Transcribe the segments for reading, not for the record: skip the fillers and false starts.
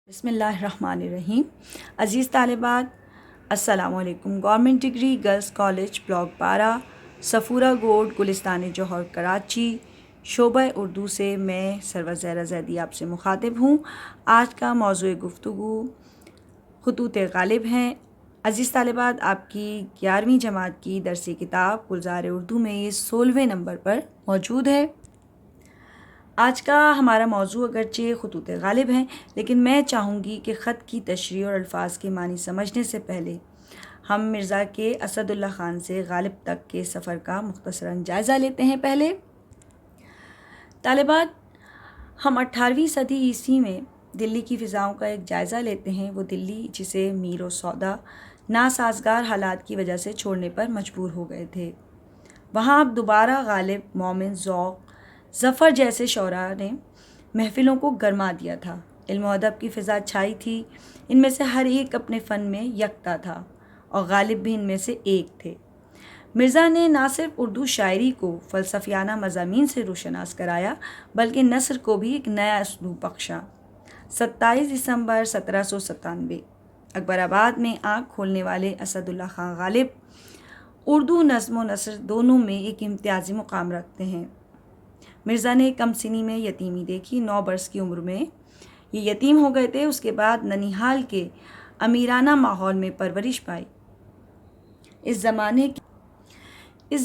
بسم اللہ الرحمن الرحیم۔ عزیز طالبات السلام علیکم۔ Government degree girls college block 12 Safoora Goth Gulistan Jauhar Karachi شعبہ اردو سے میں سرور زہرا زیدی آپ سے مخاطب ہوں۔ آج کا موضوع گفتگو خطوط غالب ہیں۔ عزیز طالبات، آپ کی 11ویں جماعت کی درسی کتاب گلزار اردو میں یہ 16ویں نمبر پر موجود ہے۔ آج کا ہمارا موضوع اگرچہ خطوط غالب ہیں، لیکن میں چاہوں گی کہ خط کی تشریح اور الفاظ کے معنی سمجھنے سے پہلے ہم مرزا کے اسد اللہ خان سے غالب تک کے سفر کا مختصراً جائزہ لیتے ہیں۔ پہلے طالبات، ہم 18ویں صدی عیسوی میں دلی کی فضاؤں کا ایک جائزہ لیتے ہیں۔ وہ دلی جسے میر و سودا ناسازگار حالات کی وجہ سے چھوڑنے پر مجبور ہو گئے تھے، وہاں اب دوبارہ غالب، مومن، ذوق، ظفر جیسے شعراء نے محفلوں کو گرما دیا تھا۔ علم و ادب کی فضا چھائی تھی، ان میں سے ہر ایک اپنے فن میں یکتا تھا اور غالب بھی ان میں سے ایک تھے۔ مرزا نے نہ صرف اردو شاعری کو فلسفیانہ مضامین سے روشناس کرایا، بلکہ نثر کو بھی ایک نیا اسلوب بخشا۔ 27 دسمبر 1797 اکبر آباد میں آنکھ کھولنے والے اسد اللہ خان غالب اردو نظم و نثر دونوں میں ایک امتیازی مقام رکھتے ہیں۔ مرزا نے کم سنی میں یتیمی دیکھی۔ 9 برس کی عمر میں یہ یتیم ہو گئے تھے۔ اس کے بعد ننیہال کے امیرانہ ماحول میں پرورش پائی۔ اس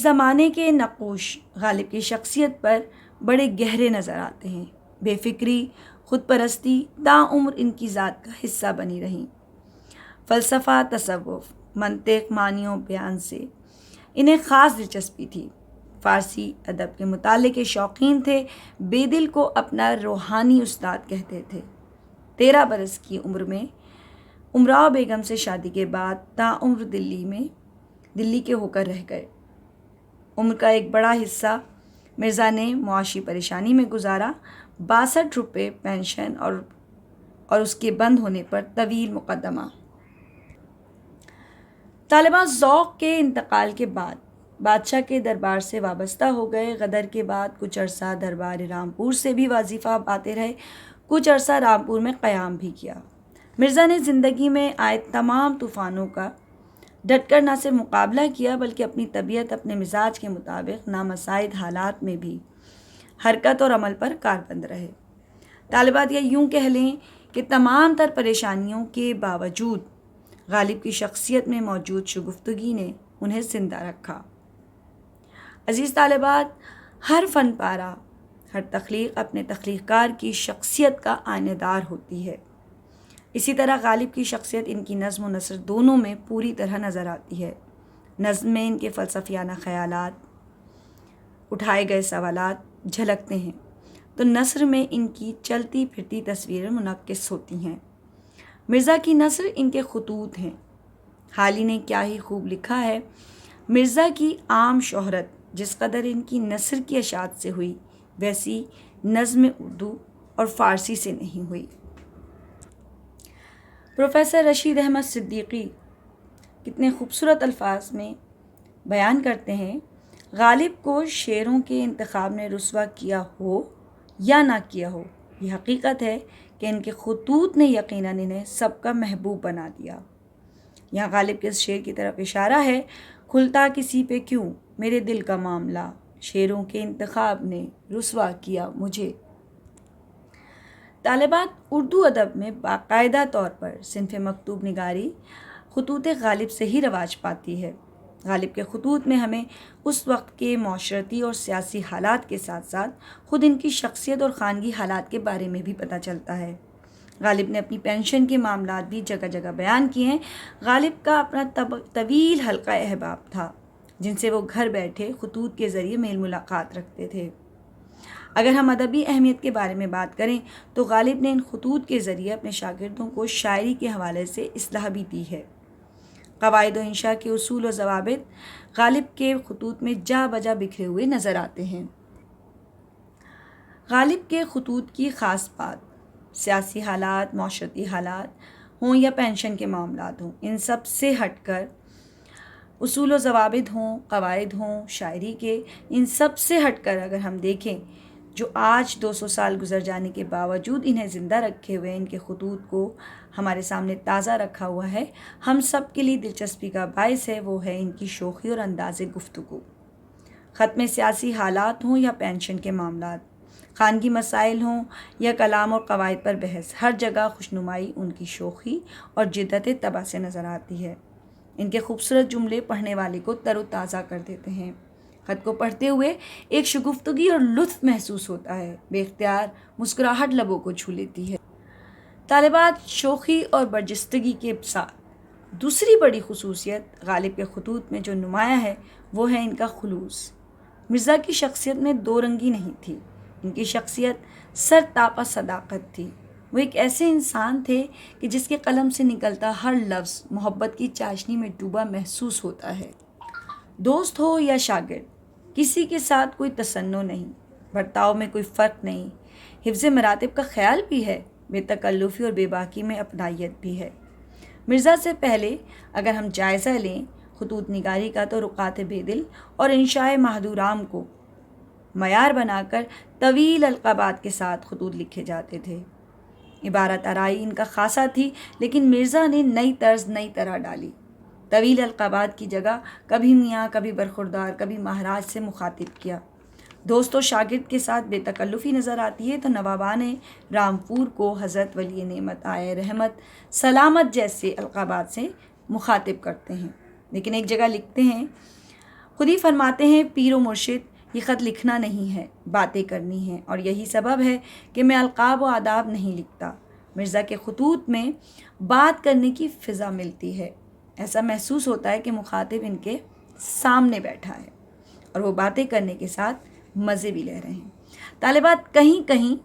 زمانے کے نقوش غالب کی شخصیت پر بڑے گہرے نظر آتے ہیں۔ بے فکری، خود پرستی تاعمر ان کی ذات کا حصہ بنی رہیں۔ فلسفہ، تصوف، منطق، معنی و بیان سے انہیں خاص دلچسپی تھی۔ فارسی ادب کے مطالعے کے شوقین تھے۔ بے دل کو اپنا روحانی استاد کہتے تھے۔ 13 برس کی عمر میں امراؤ بیگم سے شادی کے بعد تاعمر دلی کے ہو کر رہ گئے۔ عمر کا ایک بڑا حصہ مرزا نے معاشی پریشانی میں گزارا۔ 62 روپے پینشن اور اس کے بند ہونے پر طویل مقدمہ۔ طالبان ذوق کے انتقال کے بعد بادشاہ کے دربار سے وابستہ ہو گئے۔ غدر کے بعد کچھ عرصہ دربار رامپور سے بھی وظیفہ پاتے رہے، کچھ عرصہ رامپور میں قیام بھی کیا۔ مرزا نے زندگی میں آئے تمام طوفانوں کا ڈٹ کر نہ صرف مقابلہ کیا، بلکہ اپنی طبیعت، اپنے مزاج کے مطابق نامساعد حالات میں بھی حرکت اور عمل پر کاربند رہے۔ طالبات، یا یوں کہہ لیں کہ تمام تر پریشانیوں کے باوجود غالب کی شخصیت میں موجود شگفتگی نے انہیں زندہ رکھا۔ عزیز طالبات، ہر فن پارہ، ہر تخلیق اپنے تخلیق کار کی شخصیت کا آئینہ دار ہوتی ہے۔ اسی طرح غالب کی شخصیت ان کی نظم و نثر دونوں میں پوری طرح نظر آتی ہے۔ نظم میں ان کے فلسفیانہ خیالات، اٹھائے گئے سوالات جھلکتے ہیں، تو نثر میں ان کی چلتی پھرتی تصویریں منعکس ہوتی ہیں۔ مرزا کی نثر ان کے خطوط ہیں۔ حالی نے کیا ہی خوب لکھا ہے: مرزا کی عام شہرت جس قدر ان کی نثر کی اشاعت سے ہوئی، ویسی نظم اردو اور فارسی سے نہیں ہوئی۔ پروفیسر رشید احمد صدیقی کتنے خوبصورت الفاظ میں بیان کرتے ہیں: غالب کو شعروں کے انتخاب نے رسوا کیا ہو یا نہ کیا ہو، یہ حقیقت ہے کہ ان کے خطوط نے یقیناً انہیں سب کا محبوب بنا دیا۔ یہاں غالب کے اس شعر کی طرف اشارہ ہے: کھلتا کسی پہ کیوں میرے دل کا معاملہ، شعروں کے انتخاب نے رسوا کیا مجھے۔ طالبات، اردو ادب میں باقاعدہ طور پر صنف مکتوب نگاری خطوط غالب سے ہی رواج پاتی ہے۔ غالب کے خطوط میں ہمیں اس وقت کے معاشرتی اور سیاسی حالات کے ساتھ ساتھ خود ان کی شخصیت اور خانگی حالات کے بارے میں بھی پتہ چلتا ہے۔ غالب نے اپنی پینشن کے معاملات بھی جگہ جگہ بیان کیے ہیں۔ غالب کا اپنا طویل حلقہ احباب تھا، جن سے وہ گھر بیٹھے خطوط کے ذریعے میل ملاقات رکھتے تھے۔ اگر ہم ادبی اہمیت کے بارے میں بات کریں تو غالب نے ان خطوط کے ذریعے اپنے شاگردوں کو شاعری کے حوالے سے اصلاح بھی دی ہے۔ قواعد و انشاء کے اصول و ضوابط غالب کے خطوط میں جا بجا بکھرے ہوئے نظر آتے ہیں۔ غالب کے خطوط کی خاص بات سیاسی حالات، معاشرتی حالات ہوں یا پینشن کے معاملات ہوں، ان سب سے ہٹ کر اصول و ضوابط ہوں، قواعد ہوں شاعری کے، ان سب سے ہٹ کر اگر ہم دیکھیں جو آج 200 سال گزر جانے کے باوجود انہیں زندہ رکھے ہوئے ان کے خطوط کو ہمارے سامنے تازہ رکھا ہوا ہے، ہم سب کے لیے دلچسپی کا باعث ہے، وہ ہے ان کی شوخی اور انداز گفتگو۔ خط میں سیاسی حالات ہوں یا پینشن کے معاملات، خانگی مسائل ہوں یا کلام اور قواعد پر بحث، ہر جگہ خوشنمائی ان کی شوخی اور جدت طبع سے نظر آتی ہے۔ ان کے خوبصورت جملے پڑھنے والے کو تر و تازہ کر دیتے ہیں۔ خط کو پڑھتے ہوئے ایک شگفتگی اور لطف محسوس ہوتا ہے، بے اختیار مسکراہٹ لبوں کو چھو لیتی ہے۔ طالبات شوخی اور برجستگی کے ساتھ دوسری بڑی خصوصیت غالب کے خطوط میں جو نمایاں ہے وہ ہے ان کا خلوص۔ مرزا کی شخصیت میں دو رنگی نہیں تھی، ان کی شخصیت سر تاپا صداقت تھی۔ وہ ایک ایسے انسان تھے کہ جس کے قلم سے نکلتا ہر لفظ محبت کی چاشنی میں ڈوبا محسوس ہوتا ہے۔ دوست ہو یا شاگرد، کسی کے ساتھ کوئی تصنع نہیں، برتاؤ میں کوئی فرق نہیں، حفظ مراتب کا خیال بھی ہے، بے تکلفی اور بے باکی میں اپنائیت بھی ہے۔ مرزا سے پہلے اگر ہم جائزہ لیں خطوط نگاری کا تو رقعت بے دل اور انشاء مہدورام کو معیار بنا کر طویل القابات کے ساتھ خطوط لکھے جاتے تھے۔ عبارت آرائی ان کا خاصہ تھی، لیکن مرزا نے نئی طرز نئی طرح ڈالی۔ طویل القابات کی جگہ کبھی میاں، کبھی برخوردار، کبھی مہاراج سے مخاطب کیا۔ دوست و شاگرد کے ساتھ بے تکلفی نظر آتی ہے تو نوابان رامپور کو حضرت ولی نعمت، آئے رحمت، سلامت جیسے القابات سے مخاطب کرتے ہیں۔ لیکن ایک جگہ لکھتے ہیں، خود ہی فرماتے ہیں پیر و مرشد، یہ خط لکھنا نہیں ہے، باتیں کرنی ہیں، اور یہی سبب ہے کہ میں القاب و آداب نہیں لکھتا۔ مرزا کے خطوط میں بات کرنے کی فضا ملتی ہے، ایسا محسوس ہوتا ہے کہ مخاطب ان کے سامنے بیٹھا ہے اور وہ باتیں کرنے کے ساتھ مزے بھی لے رہے ہیں۔ طالبات کہیں کہیں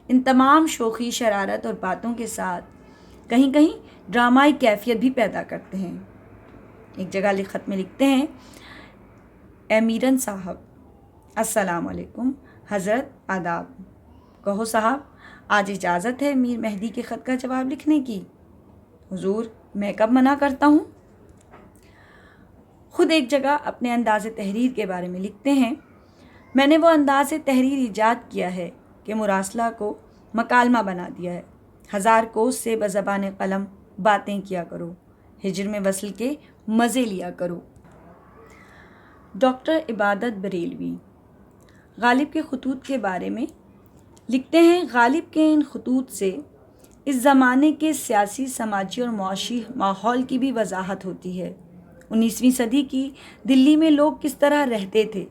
ان تمام شوخی، شرارت اور باتوں کے ساتھ کہیں کہیں ڈرامائی کیفیت بھی پیدا کرتے ہیں۔ ایک جگہ خط میں لکھتے ہیں، اے میرن صاحب، السلام علیکم، حضرت آداب، کہو صاحب آج اجازت ہے میر مہدی کے خط کا جواب لکھنے کی؟ حضور میں کب منع کرتا ہوں؟ خود ایک جگہ اپنے انداز تحریر کے بارے میں لکھتے ہیں، میں نے وہ انداز تحریر ایجاد کیا ہے کہ مراسلہ کو مکالمہ بنا دیا ہے۔ 1000 کوس سے بزبان قلم باتیں کیا کرو، ہجر میں وصل کے مزے لیا کرو۔ ڈاکٹر عبادت بریلوی غالب کے خطوط کے بارے میں لکھتے ہیں، غالب کے ان خطوط سے اس زمانے کے سیاسی، سماجی اور معاشی ماحول کی بھی وضاحت ہوتی ہے۔ 19ویں صدی کی دلی میں لوگ کس طرح رہتے تھے،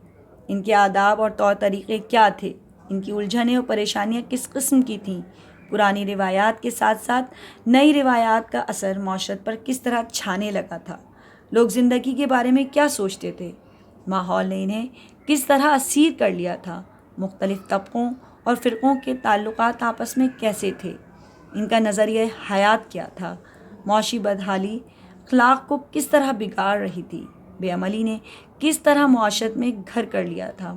ان کے آداب اور طور طریقے کیا تھے، ان کی الجھنیں اور پریشانیاں کس قسم کی تھیں، پرانی روایات کے ساتھ ساتھ نئی روایات کا اثر معاشرت پر کس طرح چھانے لگا تھا، لوگ زندگی کے بارے میں کیا سوچتے تھے، ماحول نے انہیں کس طرح اسیر کر لیا تھا، مختلف طبقوں اور فرقوں کے تعلقات آپس میں کیسے تھے، ان کا نظریہ حیات کیا تھا، معاشی بدحالی اخلاق کو کس طرح بگاڑ رہی تھی، بے عملی نے کس طرح معاشرت میں گھر کر لیا تھا،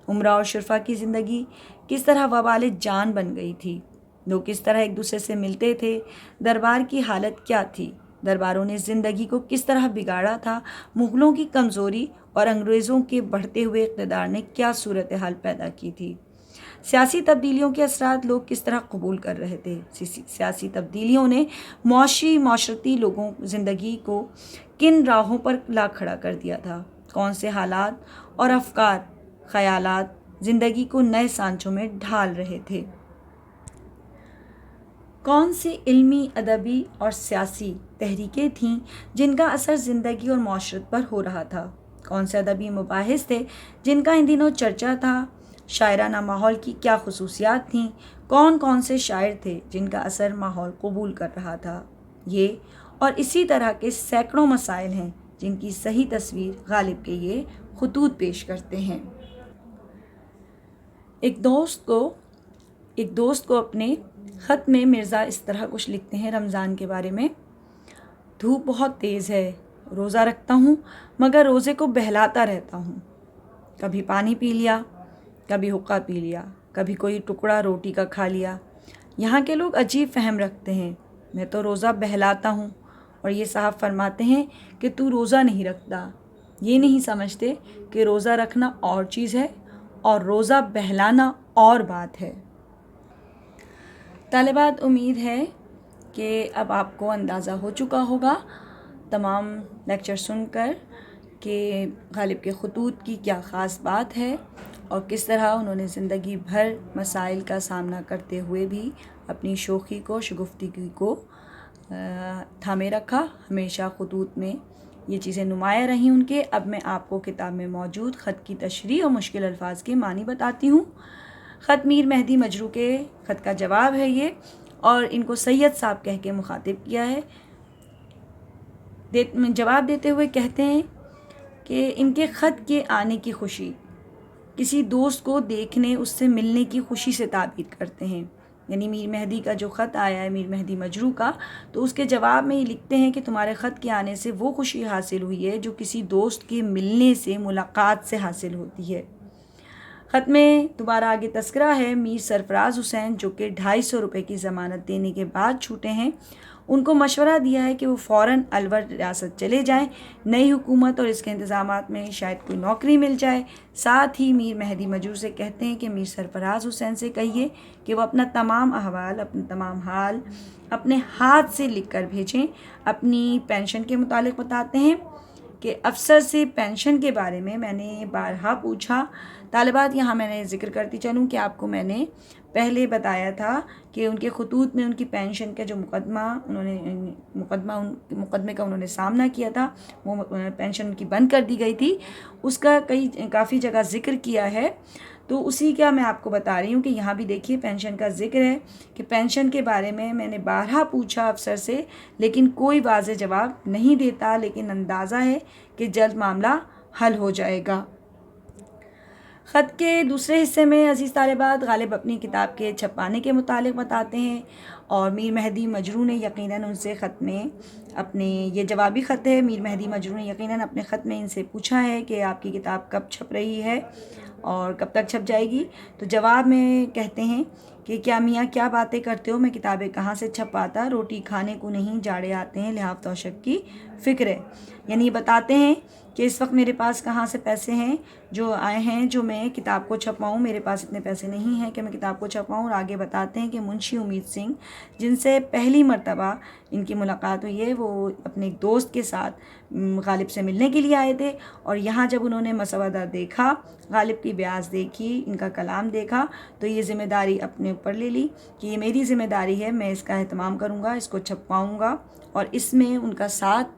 عمرہ اور شرفا کی زندگی کس طرح وبال جان بن گئی تھی، لوگ کس طرح ایک دوسرے سے ملتے تھے، دربار کی حالت کیا تھی، درباروں نے زندگی کو کس طرح بگاڑا تھا، مغلوں کی کمزوری اور انگریزوں کے بڑھتے ہوئے اقتدار نے کیا صورتحال پیدا کی تھی، سیاسی تبدیلیوں کے اثرات لوگ کس طرح قبول کر رہے تھے، سیاسی تبدیلیوں نے معاشرتی لوگوں زندگی کو کن راہوں پر لا کھڑا کر دیا تھا، کون سے حالات اور افکار، خیالات زندگی کو نئے سانچوں میں ڈھال رہے تھے، کون سی علمی، ادبی اور سیاسی تحریکیں تھیں جن کا اثر زندگی اور معاشرت پر ہو رہا تھا، کون سے ادبی مباحث تھے جن کا ان دنوں چرچا تھا، شاعرانہ ماحول کی کیا خصوصیات تھیں، کون کون سے شاعر تھے جن کا اثر ماحول قبول کر رہا تھا، یہ اور اسی طرح کے سینکڑوں مسائل ہیں جن کی صحیح تصویر غالب کے یہ خطوط پیش کرتے ہیں۔ ایک دوست کو اپنے خط میں مرزا اس طرح کچھ لکھتے ہیں رمضان کے بارے میں، دھوپ بہت تیز ہے، روزہ رکھتا ہوں مگر روزے کو بہلاتا رہتا ہوں، کبھی پانی پی لیا، کبھی حقہ پی لیا، کبھی کوئی ٹکڑا روٹی کا کھا لیا، یہاں کے لوگ عجیب فہم رکھتے ہیں، میں تو روزہ بہلاتا ہوں اور یہ صاحب فرماتے ہیں کہ تو روزہ نہیں رکھتا، یہ نہیں سمجھتے کہ روزہ رکھنا اور چیز ہے اور روزہ بہلانا اور بات ہے۔ طالبات، امید ہے کہ اب آپ کو اندازہ ہو چکا ہوگا تمام لیکچر سن کر کہ غالب کے خطوط کی کیا خاص بات ہے اور کس طرح انہوں نے زندگی بھر مسائل کا سامنا کرتے ہوئے بھی اپنی شوخی کو، شگفتگی کو تھامے رکھا۔ ہمیشہ خطوط میں یہ چیزیں نمایاں رہیں ان کے۔ اب میں آپ کو کتاب میں موجود خط کی تشریح اور مشکل الفاظ کے معنی بتاتی ہوں۔ خط میر مہدی مجروح کے خط کا جواب ہے یہ، اور ان کو سید صاحب کہہ کے مخاطب کیا ہے۔ جواب دیتے ہوئے کہتے ہیں کہ ان کے خط کے آنے کی خوشی کسی دوست کو دیکھنے، اس سے ملنے کی خوشی سے تعبیر کرتے ہیں۔ یعنی میر مہدی کا جو خط آیا ہے میر مہدی مجروح کا، تو اس کے جواب میں یہ لکھتے ہیں کہ تمہارے خط کے آنے سے وہ خوشی حاصل ہوئی ہے جو کسی دوست کے ملنے سے، ملاقات سے حاصل ہوتی ہے۔ خط میں دوبارہ آگے تذکرہ ہے میر سرفراز حسین، جو کہ 250 روپے کی ضمانت دینے کے بعد چھوٹے ہیں، ان کو مشورہ دیا ہے کہ وہ فوراً الور ریاست چلے جائیں، نئی حکومت اور اس کے انتظامات میں شاید کوئی نوکری مل جائے۔ ساتھ ہی میر مہدی مجروح سے کہتے ہیں کہ میر سرفراز حسین سے کہیے کہ وہ اپنا تمام احوال، اپنا تمام حال اپنے ہاتھ سے لکھ کر بھیجیں۔ اپنی پینشن کے متعلق بتاتے ہیں کہ افسر سے پینشن کے بارے میں نے بارہا پوچھا۔ طالبات، یہاں میں نے ذکر کرتی چلوں کہ آپ کو میں نے پہلے بتایا تھا کہ ان کے خطوط میں ان کی پینشن کا جو مقدمے کا انہوں نے سامنا کیا تھا، وہ پینشن ان کی بند کر دی گئی تھی، اس کا کافی جگہ ذکر کیا ہے۔ تو اسی کا میں آپ کو بتا رہی ہوں کہ یہاں بھی دیکھیے پینشن کا ذکر ہے کہ پینشن کے بارے میں نے بارہا پوچھا افسر سے، لیکن کوئی واضح جواب نہیں دیتا، لیکن اندازہ ہے کہ جلد معاملہ حل ہو جائے گا۔ خط کے دوسرے حصے میں عزیز طالبات، غالب اپنی کتاب کے چھپانے کے متعلق بتاتے ہیں، اور میر مہدی مجروح نے یقیناً ان سے خط میں یہ جوابی خط ہے، میر مہدی مجروح نے یقیناً اپنے خط میں ان سے پوچھا ہے کہ آپ کی کتاب کب چھپ رہی ہے اور کب تک چھپ جائے گی۔ تو جواب میں کہتے ہیں کہ کیا میاں کیا باتیں کرتے ہو، میں کتابیں کہاں سے چھپ پاتا، روٹی کھانے کو نہیں جاڑے آتے ہیں، لحاف توشک کی فکر ہے۔ یعنی یہ بتاتے ہیں کہ اس وقت میرے پاس کہاں سے پیسے ہیں جو آئے ہیں جو میں کتاب کو چھپاؤں، میرے پاس اتنے پیسے نہیں ہیں کہ میں کتاب کو چھپاؤں۔ اور آگے بتاتے ہیں کہ منشی امید سنگھ، جن سے پہلی مرتبہ ان کی ملاقات ہوئی ہے، وہ اپنے ایک دوست کے ساتھ غالب سے ملنے کے لیے آئے تھے، اور یہاں جب انہوں نے مسودہ دیکھا، غالب کی بیاض دیکھی، ان کا کلام دیکھا، تو یہ ذمہ داری اپنے اوپر لے لی کہ یہ میری ذمہ داری ہے، میں اس کا اہتمام کروں گا، اس کو چھپواؤں گا، اور اس میں ان کا ساتھ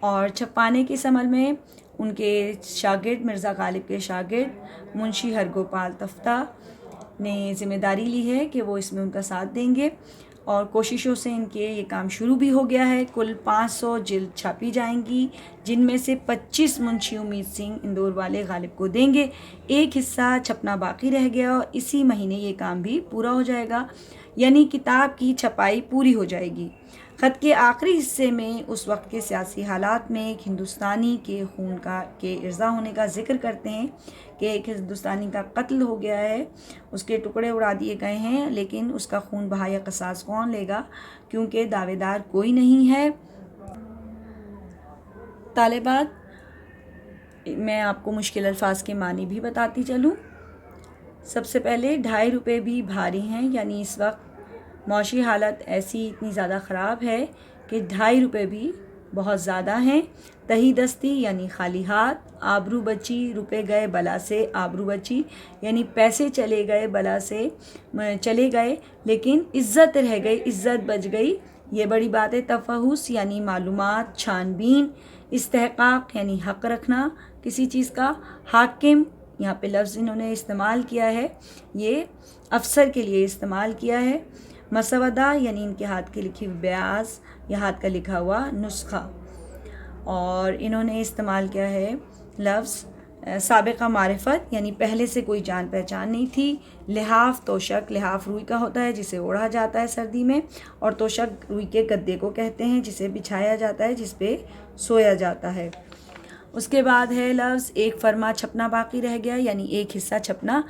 اور چھپانے کے اس عمل میں ان کے شاگرد، مرزا غالب کے شاگرد منشی ہرگوپال تفتہ نے ذمہ داری لی ہے کہ وہ اس میں ان کا ساتھ دیں گے، اور کوششوں سے ان کے یہ کام شروع بھی ہو گیا ہے۔ کل 500 جلد چھاپی جائیں گی، جن میں سے 25 منشی امید سنگھ اندور والے غالب کو دیں گے، ایک حصہ چھپنا باقی رہ گیا، اور اسی مہینے یہ کام بھی پورا ہو جائے گا، یعنی کتاب کی چھپائی پوری ہو جائے گی۔ خط کے آخری حصے میں اس وقت کے سیاسی حالات میں ایک ہندوستانی کے خون کے ارضا ہونے کا ذکر کرتے ہیں کہ ایک ہندوستانی کا قتل ہو گیا ہے، اس کے ٹکڑے اڑا دیے گئے ہیں، لیکن اس کا خون بہایا قصاص کون لے گا، کیونکہ دعوے دار کوئی نہیں ہے۔ طالبات، میں آپ کو مشکل الفاظ کے معنی بھی بتاتی چلوں۔ سب سے پہلے 2.5 روپے بھی بھاری ہیں، یعنی اس وقت معاشی حالت ایسی اتنی زیادہ خراب ہے کہ 2.5 روپے بھی بہت زیادہ ہیں۔ تہی دستی یعنی خالی ہاتھ، آبرو بچی، روپے گئے بلا سے آبرو بچی، یعنی پیسے چلے گئے بلا سے چلے گئے، لیکن عزت رہ گئی، عزت بچ گئی، یہ بڑی بات ہے۔ تفحص یعنی معلومات، چھان بین، استحقاق یعنی حق رکھنا کسی چیز کا، حاکم، یہاں پہ لفظ انہوں نے استعمال کیا ہے، یہ افسر کے لیے استعمال کیا ہے۔ مسودہ یعنی ان کے ہاتھ کی لکھی ہوئی بیاض یا ہاتھ کا لکھا ہوا نسخہ، اور انہوں نے استعمال کیا ہے لفظ سابقہ معرفت، یعنی پہلے سے کوئی جان پہچان نہیں تھی۔ لحاف توشک، لحاف روئی کا ہوتا ہے جسے اوڑھا جاتا ہے سردی میں، اور توشک روئی کے گدے کو کہتے ہیں جسے بچھایا جاتا ہے، جس پہ سویا جاتا ہے۔ اس کے بعد ہے لفظ ایک فرما چھپنا باقی رہ گیا، یعنی ایک حصہ چھپنا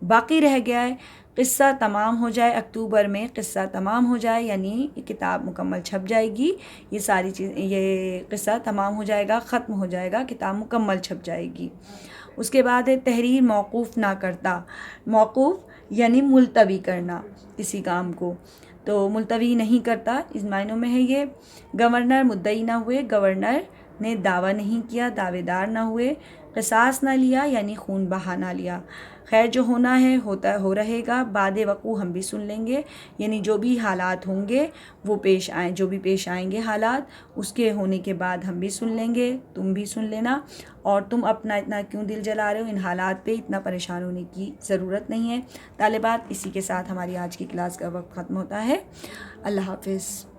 باقی رہ گیا ہے۔ قصہ تمام ہو جائے، اکتوبر میں قصہ تمام ہو جائے، یعنی کتاب مکمل چھپ جائے گی، یہ ساری چیز، یہ قصہ تمام ہو جائے گا، ختم ہو جائے گا، کتاب مکمل چھپ جائے گی۔ اس کے بعد ہے تحریر موقوف نہ کرتا، موقوف یعنی ملتوی کرنا کسی کام کو، تو ملتوی نہیں کرتا اس معنوں میں ہے یہ۔ گورنر مدعی نہ ہوئے، گورنر نے دعویٰ نہیں کیا، دعوے دار نہ ہوئے۔ قصاص نہ لیا یعنی خون بہا نہ لیا۔ خیر جو ہونا ہے ہو رہے گا، بعد وقوع ہم بھی سن لیں گے، یعنی جو بھی حالات ہوں گے وہ پیش آئیں، جو بھی پیش آئیں گے حالات اس کے ہونے کے بعد ہم بھی سن لیں گے، تم بھی سن لینا۔ اور تم اپنا اتنا کیوں دل جلا رہے ہو، ان حالات پہ اتنا پریشان ہونے کی ضرورت نہیں ہے۔ طالبات، اسی کے ساتھ ہماری آج کی کلاس کا وقت ختم ہوتا ہے۔ اللہ حافظ۔